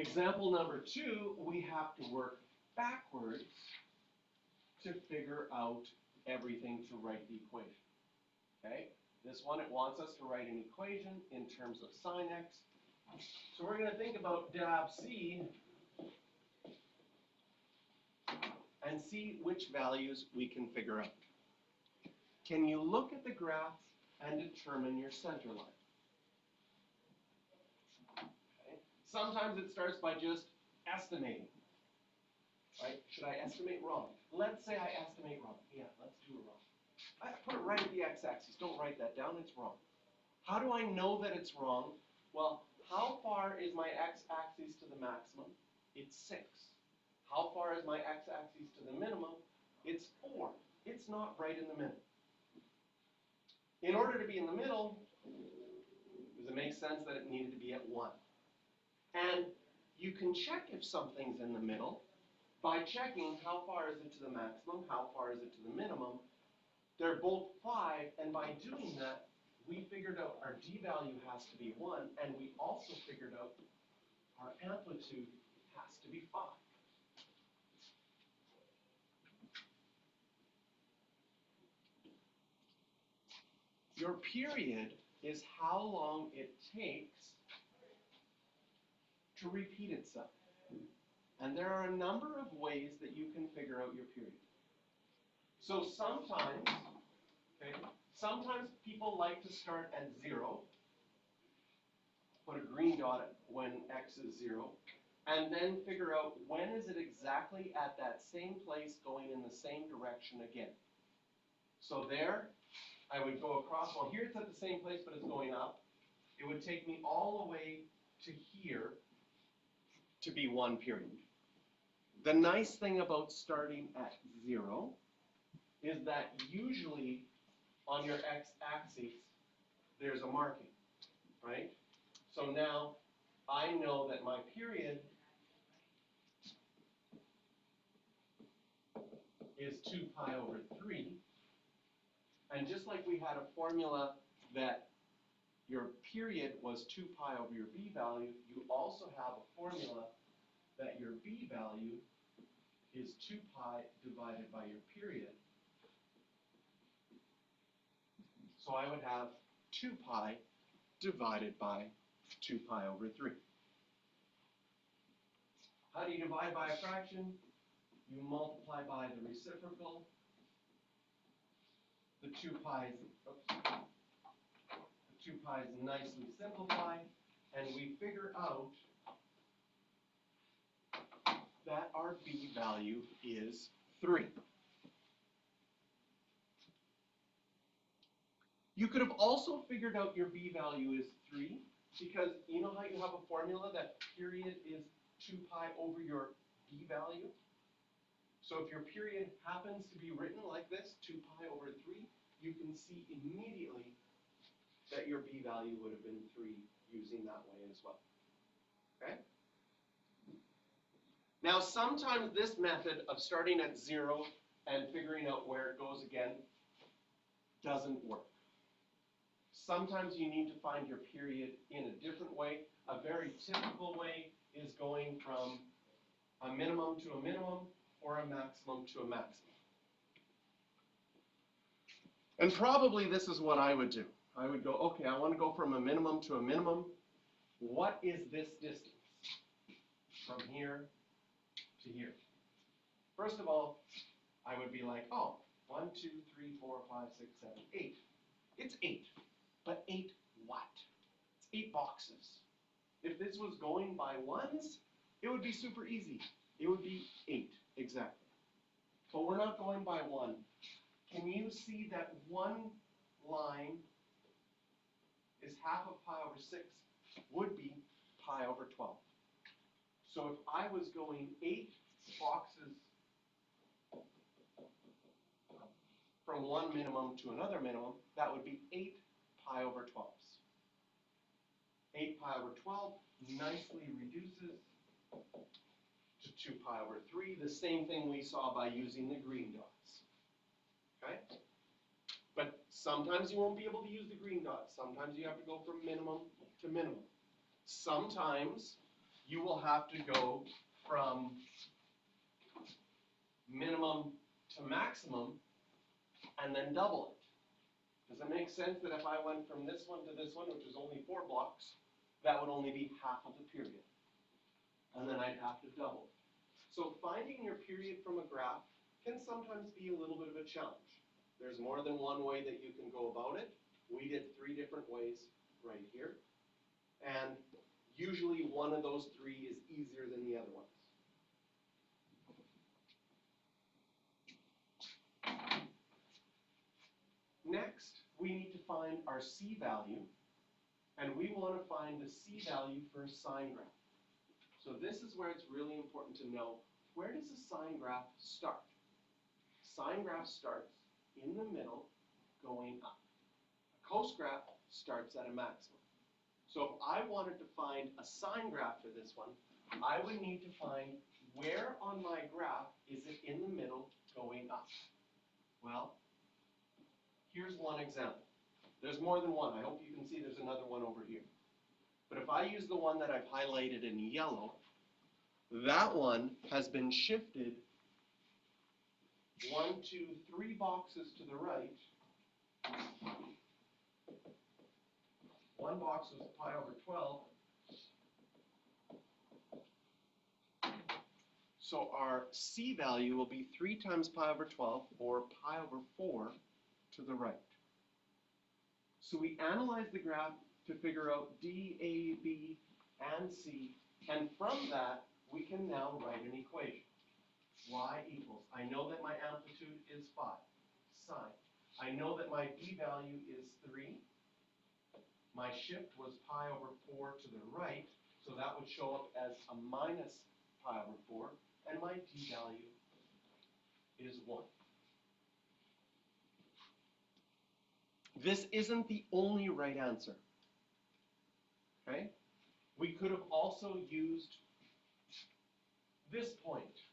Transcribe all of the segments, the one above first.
Example number 2, we have to work backwards to figure out everything to write the equation. Okay? This one, it wants us to write an equation in terms of sine x. So we're going to think about dab C and see which values we can figure out. Can you look at the graph and determine your center line? Okay. Sometimes it starts by just estimating. Right? Should I estimate wrong? Let's say I estimate wrong. Yeah, let's do it wrong. I put it right at the x-axis. Don't write that down. It's wrong. How do I know that it's wrong? Well, how far is my x-axis to the maximum? It's 6. How far is my x-axis to the minimum? It's 4. It's not right in the middle. In order to be in the middle, does it make sense that it needed to be at 1? And you can check if something's in the middle by checking how far is it to the maximum, how far is it to the minimum. They're both 5, and by doing that, we figured out our d value has to be 1, and we also figured out our amplitude has to be 5. Your period is how long it takes to repeat itself. And there are a number of ways that you can figure out your period. So sometimes people like to start at 0, put a green dot when x is 0, and then figure out when is it exactly at that same place going in the same direction again. So there, I would go across. Well, here it's at the same place, but it's going up. It would take me all the way to here to be 1 period. The nice thing about starting at 0 is that usually on your x-axis, there's a marking, right? So now I know that my period is 2 pi over 3. And just like we had a formula that your period was 2 pi over your b value, you also have a formula that your b value is 2 pi divided by your period. So I would have 2 pi divided by 2 pi over 3. How do you divide by a fraction? You multiply by the reciprocal. The 2 pi's nicely simplify, and we figure out that our b value is 3. You could have also figured out your b value is 3 because you know how you have a formula that period is 2 pi over your b value? So if your period happens to be written like this, 2 pi over 3, you can see immediately that your b value would have been 3 using that way as well. Okay? Now sometimes this method of starting at 0 and figuring out where it goes again doesn't work. Sometimes you need to find your period in a different way. A very typical way is going from a minimum to a minimum or a maximum to a maximum. And probably this is what I would do. I would go, okay, I want to go from a minimum to a minimum. What is this distance from here to here? First of all, I would be like, oh, 1, 2, 3, 4, 5, 6, 7, 8. It's 8. But 8 what? It's 8 boxes. If this was going by ones, it would be super easy. It would be 8, exactly. But we're not going by 1. Can you see that one line is half of pi over 6 would be pi over 12. So if I was going 8 boxes from one minimum to another minimum, that would be 8 pi over 12s. 8 pi over 12 nicely reduces to 2 pi over 3, the same thing we saw by using the green dots. Okay? But sometimes you won't be able to use the green dots. Sometimes you have to go from minimum to minimum. Sometimes you will have to go from minimum to maximum and then double it. Does it make sense that if I went from this one to this one, which is only 4 blocks, that would only be half of the period? And then I'd have to double it. So finding your period from a graph can sometimes be a little bit of a challenge. There's more than one way that you can go about it. We did 3 different ways right here. And usually one of those 3 is easier than the other ones. Next, we need to find our C value, and we want to find the C value for a sine graph. So this is where it's really important to know, where does a sine graph start? Sine graph starts in the middle, going up. A cos graph starts at a maximum. So if I wanted to find a sine graph for this one, I would need to find where on my graph is it in the middle going up. Well, here's one example. There's more than one. I hope you can see there's another one over here. But if I use the one that I've highlighted in yellow, that one has been shifted 1, 2, 3 boxes to the right. 1 box was pi over 12. So our C value will be 3 times pi over 12, or pi over 4 to the right. So we analyze the graph to figure out D, A, B, and C, and from that, we can now write an equation. Y equals, I know that my amplitude is 5, sine. I know that my B value is 3. My shift was pi over 4 to the right, so that would show up as a minus pi over 4, and my D value is 1. This isn't the only right answer. Okay? We could have also used this point.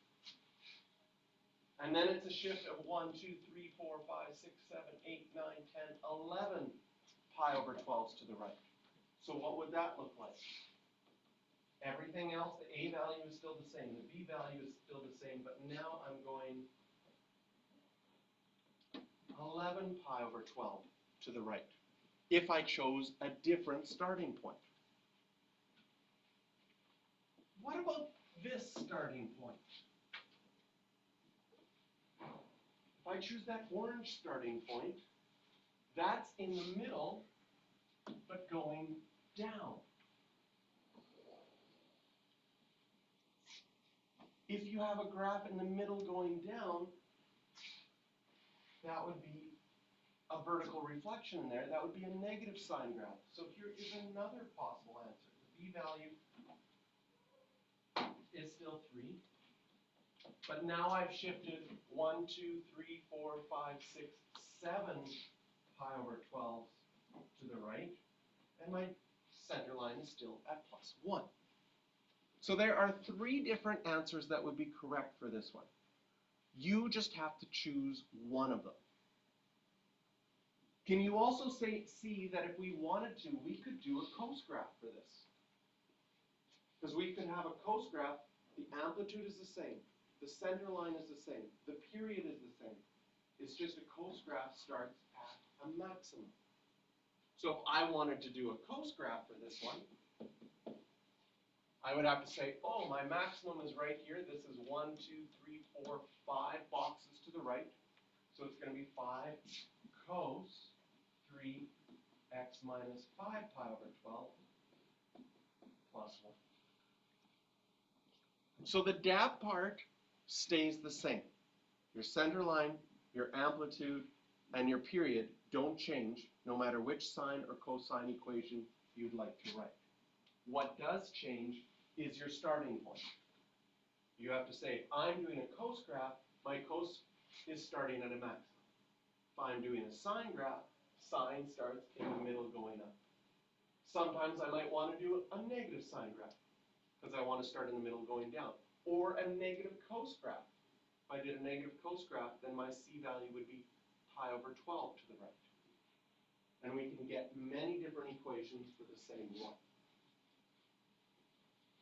And then it's a shift of 1, 2, 3, 4, 5, 6, 7, 8, 9, 10, 11 pi over 12s to the right. So what would that look like? Everything else, the A value is still the same, the B value is still the same, but now I'm going 11 pi over 12 to the right, if I chose a different starting point. What about this starting point? If I choose that orange starting point, that's in the middle, but going down. If you have a graph in the middle going down, that would be a vertical reflection in there. That would be a negative sine graph. So here is another possible answer. The B value is still 3. But now I've shifted 1, 2, 3, 4, 5, 6, 7 pi over 12 to the right. And my center line is still at plus 1. So there are 3 different answers that would be correct for this one. You just have to choose one of them. Can you also see that if we wanted to, we could do a cos graph for this? Because we could have a cos graph, the amplitude is the same, the center line is the same, the period is the same. It's just a cos graph starts at a maximum. So if I wanted to do a cos graph for this one, I would have to say, oh, my maximum is right here. This is 1, 2, 3, 4, 5 boxes to the right. So it's going to be 5 cos 3x minus 5 pi over 12 plus 1. So the DAB part stays the same. Your center line, your amplitude, and your period don't change no matter which sine or cosine equation you'd like to write. What does change is your starting point. You have to say, if I'm doing a cos graph, my cos is starting at a maximum. If I'm doing a sine graph, sine starts in the middle going up. Sometimes I might want to do a negative sine graph because I want to start in the middle going down. Or a negative cos graph. If I did a negative cos graph, then my C value would be pi over 12 to the right. And we can get many different equations for the same one.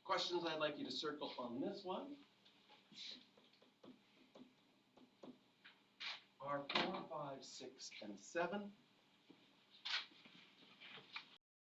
Questions I'd like you to circle on this one are 4, 5, 6, and 7.